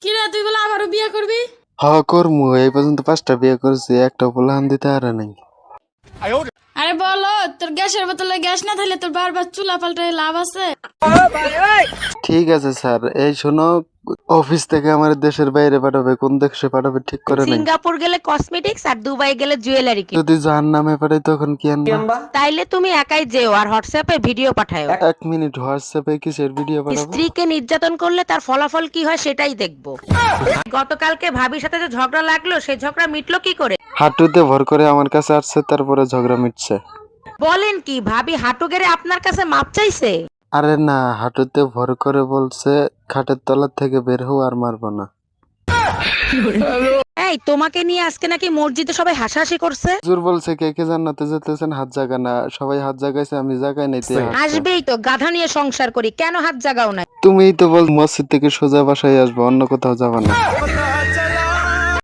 কিরে তুই বলে আবারও বিয়ে করবি? হ করমু, এই পর্যন্ত 5টা বিয়ে করছি, একটা পোলাহান দিতে আর নাই। আরে বলো, তোর গ্যাসের বোতলে গ্যাস না থাকলে তোর বারবার চুলা পাল্টায় লাভ আছে? ঠিক আছে স্যার, এই শোনো, অফিস থেকে আমার দেশের বাইরে পাঠাবে, কোন দেশে পাঠাবে ঠিক করে নাই। সিঙ্গাপুর গেলে কসমেটিক্স আর দুবাই গেলে জুয়েলারি কিনবো। যদি জাহান নামে পাঠাই তখন কি আনবা? তাইলে তুমি একাই যেও আর হোয়াটসঅ্যাপে ভিডিও পাঠাও। 1 মিনিট, হোয়াটসঅ্যাপে কিসের ভিডিও পাঠাবো? স্ত্রীকে নির্যাতন করলে তার ফলাফল কি হয় সেটাই দেখবো। গতকালকে ভাবির সাথে যে ঝগড়া লাগলো সেই ঝগড়া মিটলো কি করে? হাঁটুতে ভর করে আমার কাছে আসছে, তারপরে ঝগড়া মিটছে। বলেন কি, ভাবি হাঁটু গেড়ে আপনার কাছে মাপ চাইছে? আরে না, হাঁটুতে ভর করে বলছে খাটের তলা থেকে বের হও, আর মারবো না। এই তোমাকে নিয়ে আজকে নাকি মসজিদে সবাই হাসাহাসি করছে। হুজুর বলছে কে কে জান্নাতে যেতেছেন হাত জাগা না, সবাই হাত জাগাইছে, আমি জাগাই নাই, তাই হাঁটছে। আসবেই তো, গাধা নিয়ে সংসার করি, কেন হাত জাগাও না? তুমিই তো বল মসজিদ থেকে সোজা বাসায় আসবো, অন্য কোথাও যাবা না।